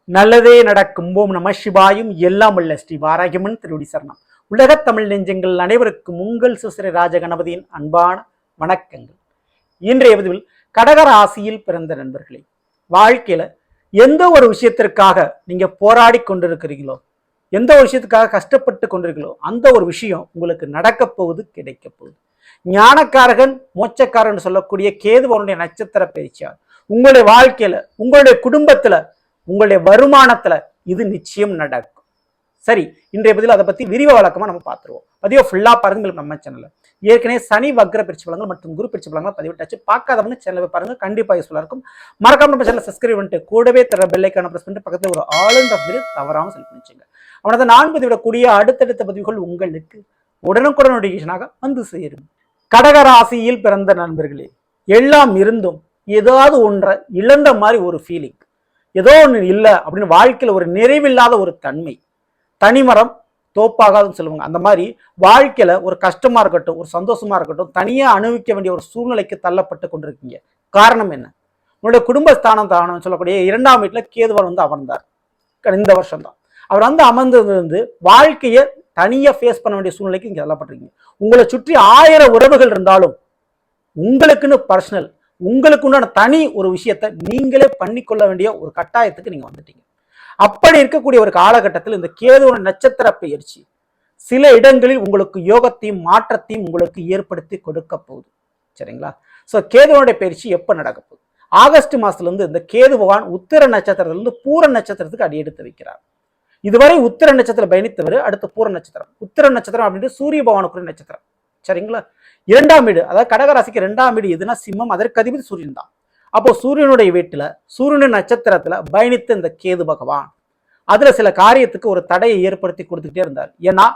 நல்லதே நடக்கும். ஓம் நம சிவாயும். எல்லாம் உள்ள ஸ்ரீ வாராகியம்மன் திருவடி சரணம். உலகத் தமிழ் நெஞ்சங்கள் அனைவருக்கும் உங்கள் சுசிர ராஜகணபதியின் அன்பான வணக்கங்கள். இன்றைய பதிவில் கடகராசியில் பிறந்த நண்பர்களே, வாழ்க்கையில எந்த ஒரு விஷயத்திற்காக நீங்க போராடி கொண்டிருக்கிறீங்களோ, எந்த ஒரு விஷயத்துக்காக கஷ்டப்பட்டு கொண்டிருக்கீங்களோ, அந்த ஒரு விஷயம் உங்களுக்கு நடக்க போகுது, கிடைக்க போகுது. ஞானக்காரகன் மோட்சக்காரன் சொல்லக்கூடிய கேதுவனுடைய நட்சத்திர பயிற்சியால் உங்களுடைய வாழ்க்கையில, உங்களுடைய குடும்பத்துல, உங்களுடைய வருமானத்துல இது நிச்சயம் நடக்கும். சரி, இன்றைய பதில் அதை பத்தி விரிவ வழக்கமா நம்ம பார்த்துருவோம். பதிவை ஃபுல்லா பாருங்க. நம்ம சேனல்ல ஏற்கனவே சனி வக்ர பயிற்சி பலன்கள் மற்றும் குரு பயிற்சி பலன்கள் பதிவிட்டாச்சு. பார்க்காதவங்க சேனலை பாருங்க, கண்டிப்பா யூஸ்ஃபுல்லா இருக்கும். மறக்காம நம்ம சேனலை சப்ஸ்கிரைப் பண்ணிட்டு கூடவே தர பெல் ஐகானை பிரஸ் பண்ணிட்டு பக்கத்துல ஒரு ஆல் என்ற பதிவு தவறாம செலக்ட் பண்ணிச்சுங்க. அவனது நான் பதிவிடக்கூடிய அடுத்தடுத்த பதிவுகள் உங்களுக்கு உடனுக்குடன் நோட்டிபிகேஷனாக வந்து சேரும். கடகராசியில் பிறந்த நண்பர்களே, எல்லாம் இருந்தும் ஏதாவது ஒன்றை இழந்த மாதிரி ஒரு ஃபீலிங், ஏதோ ஒன்று இல்லை அப்படின்னு வாழ்க்கையில் ஒரு நிறைவில்லாத ஒரு தன்மை, தனிமரம் தோப்பாகாதுன்னு சொல்லுவாங்க. அந்த மாதிரி வாழ்க்கையில ஒரு கஷ்டமா இருக்கட்டும், ஒரு சந்தோஷமா இருக்கட்டும், தனியா அனுபவிக்க வேண்டிய ஒரு சூழ்நிலைக்கு தள்ளப்பட்டு கொண்டிருக்கீங்க. காரணம் என்ன? உங்களுடைய குடும்பஸ்தானம் தானம் சொல்லக்கூடிய 2ஆம் வீட்டுல கேதுவர் வந்து அமர்ந்தார். இந்த வருஷம் தான் அவர் வந்து அமர்ந்தது வந்து வாழ்க்கையை தனியா ஃபேஸ் பண்ண வேண்டிய சூழ்நிலைக்கு இங்க தள்ளப்பட்டிருக்கீங்க. உங்களை சுற்றி 1000 உறவுகள் இருந்தாலும் உங்களுக்குன்னு பர்சனல், உங்களுக்கு உண்டான தனி ஒரு விஷயத்தை நீங்களே பண்ணிக்கொள்ள வேண்டிய ஒரு கட்டாயத்துக்கு நீங்க வந்துட்டீங்க. அப்படி இருக்கக்கூடிய ஒரு காலகட்டத்தில் இந்த கேதுவோட நட்சத்திர பயிற்சி சில இடங்களில் உங்களுக்கு யோகத்தையும் மாற்றத்தையும் உங்களுக்கு ஏற்படுத்தி கொடுக்க போகுது. சரிங்களா? ஸோ கேதுவோடைய பயிற்சி எப்போ நடக்க போகுது? ஆகஸ்ட் மாசத்துல இருந்து இந்த கேது பகவான் உத்திர நட்சத்திரத்திலிருந்து பூர நட்சத்திரத்துக்கு அடி எடுத்து வைக்கிறார். இதுவரை உத்திர நட்சத்திரம் பயணித்தவர் அடுத்த பூர நட்சத்திரம். உத்திர நட்சத்திரம் அப்படின்ட்டு சூரிய பகவானுக்குரிய நட்சத்திரம். சரிங்களா? 2ஆம் வீடு, அதாவது கடகராசிக்கு 2ஆம் வீடு எதுனா சிம்மம், அதற்கு அதிபதி சூரியன் தான். அப்போ சூரியனுடைய வீட்டுல, சூரியனுடைய நட்சத்திரத்துல பயணித்த இந்த கேது பகவான் அதுல சில காரியத்துக்கு ஒரு தடையை ஏற்படுத்தி கொடுத்துக்கிட்டே இருந்தார். ஏன்னா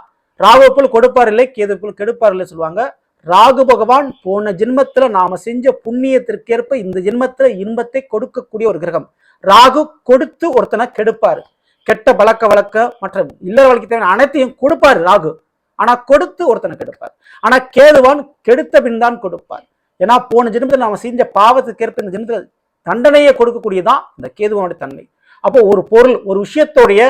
ராகு போல் கொடுப்பார் இல்லை, கேது போல் கெடுப்பார் இல்லை சொல்லுவாங்க. ராகு பகவான் போன ஜென்மத்துல நாம செஞ்ச புண்ணியத்திற்கேற்ப இந்த ஜென்மத்துல இன்பத்தை கொடுக்கக்கூடிய ஒரு கிரகம். ராகு கொடுத்து ஒருத்தனை கெடுப்பாரு. கெட்ட பழக்க வழக்க மற்ற இல்லற வாழ்க்கை தேவையான அனைத்தையும் கொடுப்பாரு ராகு. ஆனா கொடுத்து ஒருத்தனை கெடுப்பார். ஆனா கேதுவான் கெடுத்த பின் தான் கொடுப்பார். ஏன்னா போன ஜென்மத்தில் நாம செஞ்ச பாவத்துக்கு ஏற்ப இந்த ஜென்மத்தில் தண்டனையை கொடுக்கக்கூடியதான் இந்த கேதுவனுடைய தன்மை. அப்போ ஒரு பொருள், ஒரு விஷயத்தோடைய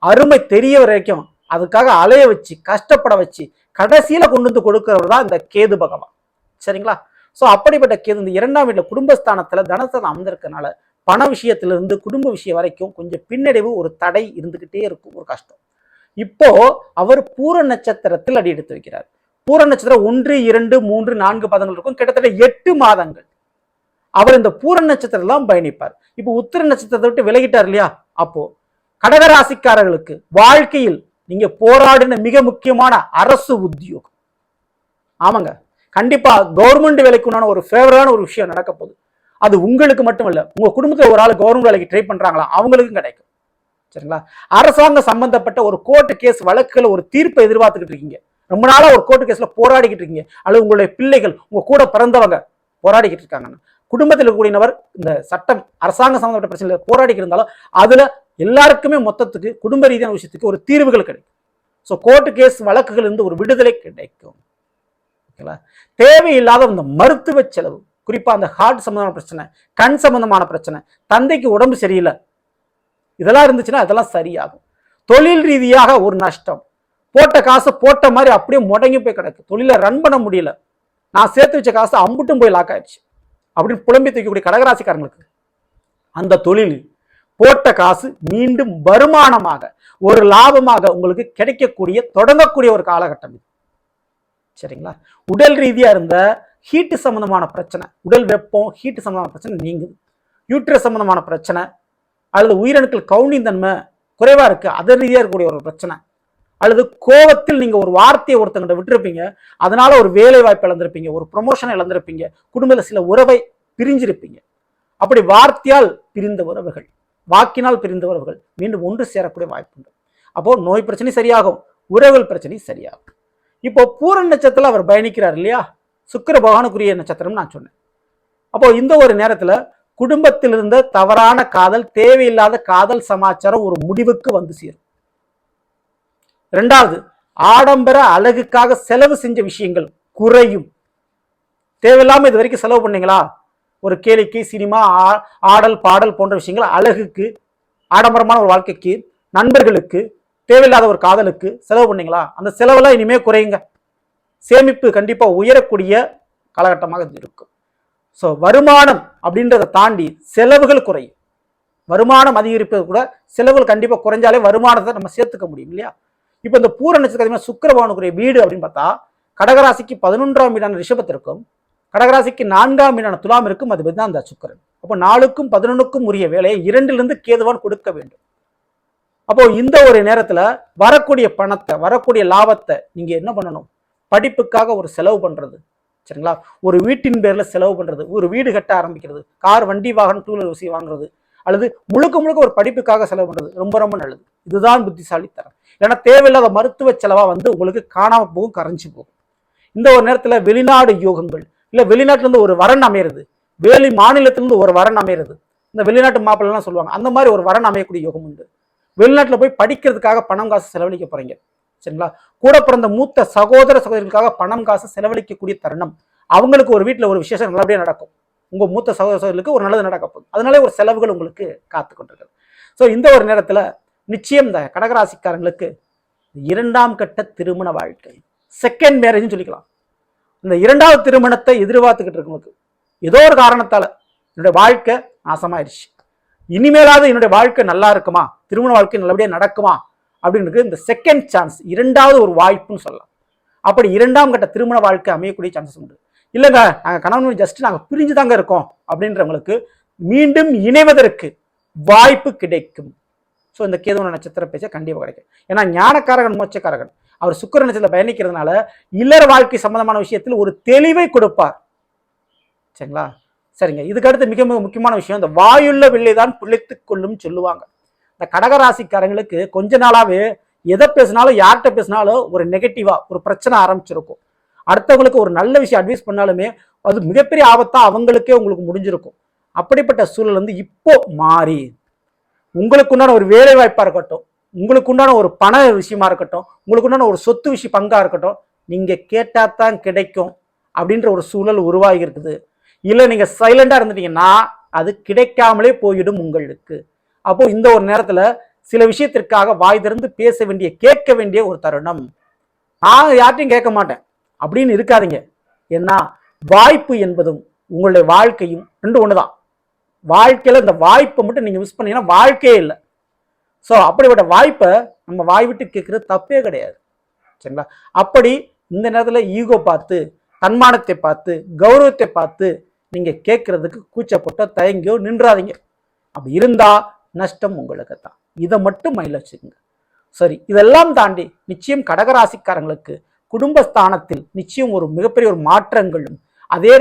அருமை தெரிய வரைக்கும் அதுக்காக அலைய வச்சு, கஷ்டப்பட வச்சு, கடைசியில கொண்டு வந்து கொடுக்கிறவர் தான் இந்த கேது பகவான். சரிங்களா? சோ அப்படிப்பட்ட கேது இந்த 2ஆம் வீட்டுல குடும்பஸ்தானத்துல தனஸ்தானம் அமர்ந்திருக்கனால பண விஷயத்திலிருந்து குடும்ப விஷயம் வரைக்கும் கொஞ்சம் பின்னடைவு, ஒரு தடை இருந்துகிட்டே இருக்கும், ஒரு கஷ்டம். இப்போ அவர் பூர நட்சத்திரத்தில் அடி எடுத்து வைக்கிறார். பூர நட்சத்திரம் 1, 2, 3, 4 பாதங்கள் இருக்கும். கிட்டத்தட்ட 8 மாதங்கள் அவர் இந்த பூர நட்சத்திரம் தான் பயணிப்பார். இப்போ உத்திர நட்சத்திரத்தை விட்டு விலகிட்டார் இல்லையா? அப்போ கடகராசிக்காரர்களுக்கு வாழ்க்கையில் நீங்க போராடின மிக முக்கியமான அரசு உத்தியோகம், ஆமாங்க, கண்டிப்பா கவர்மெண்ட் வேலைக்கு உண்டான ஒரு ஃபேவரான ஒரு விஷயம் நடக்க போகுது. அது உங்களுக்கு மட்டும் இல்ல, உங்க குடும்பத்தில் ஒரு ஆள் கவர்மெண்ட் வேலைக்கு ட்ரை பண்றாங்களா அவங்களுக்கும் கிடைக்கும். சரிங்களா? அரசாங்க சம்பந்தப்பட்ட ஒரு கோர்ட்டு கேஸ் வழக்குல ஒரு தீர்ப்பை எதிர்பார்த்துக்கிட்டு இருக்கீங்க. ரொம்ப நாளா ஒரு கோர்ட்டு கேஸ்ல போராடிக்கிட்டு இருக்கீங்க. அல்லது உங்களுடைய பிள்ளைகள், உங்க கூட பிறந்தவங்க போராடிக்கிட்டு இருக்காங்க. குடும்பத்தில் இருக்கக்கூடியவர் இந்த சட்டம் அரசாங்க சம்பந்தப்பட்ட பிரச்சனைகள் போராடிக்கிட்டு இருந்தாலும் அதுல எல்லாருக்குமே மொத்தத்துக்கு குடும்ப ரீதியான விஷயத்துக்கு ஒரு தீர்வுகள் கிடைக்கும். ஸோ கோர்ட்டு கேஸ் வழக்குகள் இருந்து ஒரு விடுதலை கிடைக்கும். ஓகேங்களா? தேவையில்லாத இந்த மருத்துவ செலவு, குறிப்பா அந்த ஹார்ட் சம்பந்தமான பிரச்சனை, கண் சம்பந்தமான பிரச்சனை, தந்தைக்கு உடம்பு சரியில்லை, இதெல்லாம் இருந்துச்சுன்னா அதெல்லாம் சரியாகும். தொழில் ரீதியாக ஒரு நஷ்டம், போட்ட காசு போட்ட மாதிரி அப்படியே முடங்கி போய் கிடக்கு, தொழிலை ரன் பண்ண முடியல, நான் சேர்த்து வச்ச காசு அம்புட்டும் போய் லாக் ஆயிடுச்சு அப்படின்னு புலம்பி தூக்கக்கூடிய கடகராசிக்காரங்களுக்கு அந்த தொழில் போட்ட காசு மீண்டும் வருமானமாக, ஒரு லாபமாக உங்களுக்கு கிடைக்கக்கூடிய, தொடங்கக்கூடிய ஒரு காலகட்டம் இது. சரிங்களா? உடல் ரீதியா இருந்த ஹீட்டு சம்பந்தமான பிரச்சனை, உடல் வெப்பம், ஹீட்டு சம்பந்தமான பிரச்சனை நீங்குது. யூட்ரஸ் சம்பந்தமான பிரச்சனை, அல்லது உயிரணுக்கள் கவுனிங் தன்மை குறைவா இருக்கு, அது ரீதியா இருக்கக்கூடிய ஒரு பிரச்சனை, அல்லது கோபத்தில் நீங்க ஒரு வார்த்தையை ஒருத்தங்கிட்ட விட்டுருப்பீங்க, அதனால ஒரு வேலை வாய்ப்பு இழந்திருப்பீங்க, ஒரு ப்ரொமோஷனை இழந்திருப்பீங்க, குடும்பத்தில் சில உறவை பிரிஞ்சிருப்பீங்க. அப்படி வார்த்தையால் பிரிந்த உறவுகள், வாக்கினால் பிரிந்த உறவுகள் மீண்டும் ஒன்று சேரக்கூடிய வாய்ப்பு உண்டு. அப்போ நோய் பிரச்சனை சரியாகும், உறவுகள் பிரச்சனை சரியாகும். இப்போ பூர நட்சத்திரத்தில் அவர் பயணிக்கிறார் இல்லையா? சுக்கிர பகவானுக்குரிய நட்சத்திரம் நான் சொன்னேன். அப்போ இந்த ஒரு நேரத்துல குடும்பத்தில் இருந்த தவறான காதல், தேவையில்லாத காதல் சமாச்சாரம் ஒரு முடிவுக்கு வந்து சேரும். 2வது, ஆடம்பர அழகுக்காக செலவு செஞ்ச விஷயங்கள் குறையும். தேவையில்லாம இது வரைக்கும் செலவு பண்ணீங்களா? ஒரு கேளிக்கை, சினிமா, ஆடல், பாடல் போன்ற விஷயங்கள், அழகுக்கு ஆடம்பரமான ஒரு வாழ்க்கைக்கு, நண்பர்களுக்கு, தேவையில்லாத ஒரு காதலுக்கு செலவு பண்ணீங்களா? அந்த செலவெல்லாம் இனிமே குறையுங்க. சேமிப்பு கண்டிப்பா உயரக்கூடிய காலகட்டமாக இருக்கும். ஸோ வருமானம் அப்படின்றத தாண்டி செலவுகள் குறையும். வருமானம் அதிகரிப்பது கூட செலவுகள் கண்டிப்பா குறைஞ்சாலே வருமானத்தை நம்ம சேர்த்துக்க முடியும் இல்லையா? இப்போ இந்த பூர நட்சத்திரம் சுக்கிர பகவானுக்குரிய வீடு அப்படின்னு பார்த்தா கடகராசிக்கு 11ஆம் வீடான ரிஷபத்திற்கும் கடகராசிக்கு 4ஆம் வீடான துலாம் இருக்கும். அது தான் அந்த சுக்கிரன். அப்போ 4க்கும் 11க்கும் உரிய வேலையை 2லிருந்து கேதுவான் கொடுக்க வேண்டும். அப்போ இந்த ஒரு நேரத்துல வரக்கூடிய பணத்தை, வரக்கூடிய லாபத்தை நீங்க என்ன பண்ணணும்? படிப்புக்காக ஒரு செலவு பண்றது, சரிங்களா? ஒரு வீட்டின் பேர்ல செலவு பண்றது, ஒரு வீடு கட்ட ஆரம்பிக்கிறது, கார், வண்டி, வாகனம், டூ வீலர் வசதி வாங்குறது, அல்லது முழுக்க முழுக்க ஒரு படிப்புக்காக செலவு பண்றது ரொம்ப ரொம்ப நல்லது. இதுதான் புத்திசாலித்தனம். ஏன்னா தேவையில்லாத மருத்துவ செலவா வந்து உங்களுக்கு காணாம போகும், கரைஞ்சு போகும். இந்த ஒரு நேரத்துல வெளிநாடு யோகங்கள், இல்ல வெளிநாட்டுல இருந்து ஒரு வரன் அமையிறது, வேலி மாநிலத்திலிருந்து ஒரு வரன் அமையிறது, இந்த வெளிநாட்டு மாப்பிள்ளை சொல்லுவாங்க, அந்த மாதிரி ஒரு வரன் அமையக்கூடிய யோகம் உண்டு. வெளிநாட்டுல போய் படிக்கிறதுக்காக பணம் காசு செலவழிக்க போறீங்க, சரிங்களா? கூட பிறந்த மூத்த சகோதர சகோதரிகளுக்காக பணம் காசு செலவழிக்கக்கூடிய தருணம். அவங்களுக்கு ஒரு வீட்டுல ஒரு விசேஷம் நல்லபடியா நடக்கும். உங்க மூத்த சகோதர சகோதரிகளுக்கு ஒரு நல்லது நடக்க போகுது. அதனால ஒரு செலவுகள் உங்களுக்கு காத்து கொண்டிருக்கிறது. ஸோ இந்த ஒரு நேரத்துல நிச்சயம் இந்த கடகராசிக்காரங்களுக்கு 2ஆம் கட்ட திருமண வாழ்க்கை, செகண்ட் மேரேஜ்னு சொல்லிக்கலாம். இந்த 2வது திருமணத்தை எதிர்பார்த்துக்கிட்டு இருக்கவங்களுக்கு ஏதோ ஒரு காரணத்தால என்னுடைய வாழ்க்கை நாசமாயிருச்சு, இனிமேலாவது என்னுடைய வாழ்க்கை நல்லா இருக்குமா, திருமண வாழ்க்கை நல்லபடியா நடக்குமா அப்படின்னு இந்த செகண்ட் சான்ஸ், 2வது ஒரு வாய்ப்புன்னு சொல்லலாம். அப்படி 2ஆம் கட்ட திருமண வாழ்க்கை அமையக்கூடிய சான்சஸ் உண்டு. இல்லைங்க நாங்கள் கணவன் ஜஸ்ட் நாங்கள் பிரிஞ்சு தாங்க இருக்கோம் அப்படின்றவங்களுக்கு மீண்டும் இணைவதற்கு வாய்ப்பு கிடைக்கும். ஸோ இந்த கேதுவன நட்சத்திர பேச்சை கண்டிப்பாக கிடைக்கும். ஏன்னா ஞானக்காரகன், மோட்சக்காரகன், அவர் சுக்கிர நட்சத்திரத்தில் பயணிக்கிறதுனால இல்லற வாழ்க்கை சம்பந்தமான விஷயத்தில் ஒரு தெளிவை கொடுப்பார், சரிங்களா? சரிங்க. இதுக்கு அடுத்து மிக மிக முக்கியமான விஷயம், இந்த வாயுள்ள வில்லை தான் பிழைத்துக் கொள்ளும் சொல்லுவாங்க. இந்த கடகராசிக்காரங்களுக்கு கொஞ்ச நாளாவே எதை பேசினாலும், யார்கிட்ட பேசினாலும் ஒரு நெகட்டிவா ஒரு பிரச்சனை ஆரம்பிச்சிருக்கும். அடுத்தவங்களுக்கு ஒரு நல்ல விஷயம் அட்வைஸ் பண்ணாலுமே அது மிகப்பெரிய ஆபத்தா அவங்களுக்கே உங்களுக்கு முடிஞ்சிருக்கும். அப்படிப்பட்ட சூழல் வந்து இப்போ மாறி உங்களுக்கு உண்டான ஒரு வேலை வாய்ப்பா இருக்கட்டும், உங்களுக்கு உண்டான ஒரு பண விஷயமா இருக்கட்டும், உங்களுக்கு உண்டான ஒரு சொத்து விஷயம் பங்கா இருக்கட்டும், நீங்க கேட்டாதான் கிடைக்கும் அப்படின்ற ஒரு சூழல் உருவாகி இருக்குது. இல்லை நீங்க சைலண்டா இருந்துட்டீங்கன்னா அது கிடைக்காமலே போயிடும் உங்களுக்கு. அப்போ இந்த ஒரு நேரத்துல சில விஷயத்திற்காக வாய் திறந்து பேச வேண்டிய, கேட்க வேண்டிய ஒரு தருணம். நான் யார்ட்டையும் கேட்க மாட்டேன் அப்படின்னு இருக்காதீங்க. ஏன்னா வாய்ப்பு என்பதும் உங்களுடைய வாழ்க்கையும் ரெண்டு ஒண்ணுதான். வாழ்க்கையில இந்த வாய்ப்பை மட்டும் நீங்க மிஸ் பண்ணீங்கன்னா வாழ்க்கையே இல்லை. ஸோ அப்படிப்பட்ட வாய்ப்பை நம்ம வாய் விட்டு கேட்கறது தப்பே கிடையாது, சரிங்களா? அப்படி இந்த நேரத்துல ஈகோ பார்த்து, தன்மானத்தை பார்த்து, கௌரவத்தை பார்த்து நீங்க கேட்கறதுக்கு கூச்சப்பட்டோ தயங்கியோ நின்றாதீங்க. அப்படி இருந்தா நஷ்டம் உங்களுக்கு தான். இதை மட்டும் மைண்ட்ல வச்சுக்கோங்க. சரி, இதெல்லாம் தாண்டி நிச்சயம் கடகராசிக்காரங்களுக்கு குடும்பஸ்தானத்தில் நிச்சயம் ஒரு மிகப்பெரிய ஒரு மாற்றங்களும், அதே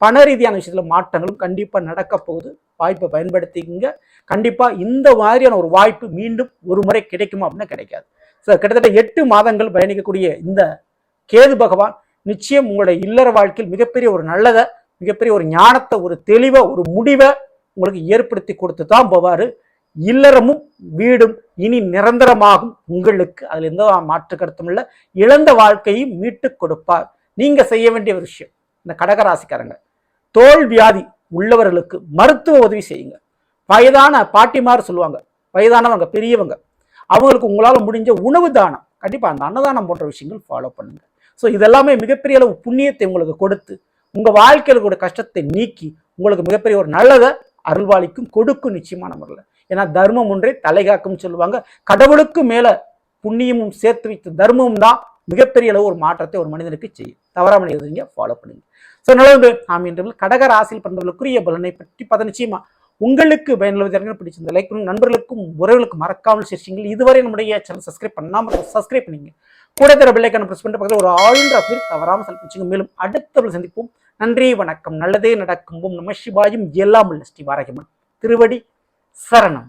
பண ரீதியான விஷயத்துல மாற்றங்களும் கண்டிப்பா நடக்க போகுது. வாய்ப்பை பயன்படுத்திக்கங்க. கண்டிப்பா இந்த மாதிரியான ஒரு வாய்ப்பு மீண்டும் ஒரு முறை கிடைக்குமா அப்படின்னா கிடைக்காது. கிட்டத்தட்ட 8 மாதங்கள் பயணிக்கக்கூடிய இந்த கேது பகவான் நிச்சயம் உங்களுடைய இல்லற வாழ்க்கையில் மிகப்பெரிய ஒரு நல்லதை, மிகப்பெரிய ஒரு ஞானத்தை, ஒரு தெளிவை, ஒரு முடிவை உங்களுக்கு ஏற்படுத்தி கொடுத்து தான் போவாரு. இல்லறமும் வீடும் இனி நிரந்தரமாகும் உங்களுக்கு. அதுல எந்த மாற்று கருத்தும் இல்லை. இழந்த வாழ்க்கையும் மீட்டு கொடுப்பார். நீங்க செய்ய வேண்டிய ஒரு விஷயம், இந்த கடகராசிக்காரங்க தோல் வியாதி உள்ளவர்களுக்கு மருத்துவ உதவி செய்யுங்க. வயதான பாட்டிமார் சொல்லுவாங்க, வயதானவங்க, பெரியவங்க, அவங்களுக்கு உங்களால முடிஞ்ச உணவு தானம், கண்டிப்பா அந்த அன்னதானம் போன்ற விஷயங்கள் ஃபாலோ பண்ணுங்க. ஸோ இதெல்லாமே மிகப்பெரிய அளவு புண்ணியத்தை உங்களுக்கு கொடுத்து உங்க வாழ்க்கையில் கூட கஷ்டத்தை நீக்கி உங்களுக்கு மிகப்பெரிய ஒரு நல்லதை அருள்வாளிக்கும் கொடுக்கும் நிச்சயமான முறையில். ஏன்னா தர்மம் ஒன்றே தலைகாக்கும் சொல்லுவாங்க. கடவுளுக்கு மேல புண்ணியமும் சேர்த்து வைத்த தர்மமும் தான் மிகப்பெரிய அளவு ஒரு மாற்றத்தை ஒரு மனிதனுக்கு செய்யும். தவறாமல் எழுதுங்க, ஃபாலோ பண்ணுங்க. ஸோ நல்லது. நாம் இன்று கடக ராசியில் பிறந்தவர்களுக்குரிய பலனை பற்றி நிச்சயமா உங்களுக்கு பயனுள்ள பிடிச்சிருந்த லைக் பண்ணுங்க. நண்பர்களுக்கும் உறவுகளுக்கும் மறக்காமல் சேர்ச்சிங்க. இதுவரை நம்முடைய சேனல் சப்ஸ்கிரைப் பண்ணாமல் சப்ஸ்கிரைப் பண்ணிங்க. கூட தர பெல்லைக்கான பிரஸ் பண்ணிட்டு பக்கத்தில் ஒரு ஆளுன்ற அப்படி தவறாமல் செலுத்திச்சுங்க. மேலும் அடுத்த சந்திப்போம். நன்றி, வணக்கம். நல்லதே நடக்கும். நம சிவாயும் எல்லாம் உள்ள ஸ்ரீ வாராகியம்மன் திருவடி சரணம்.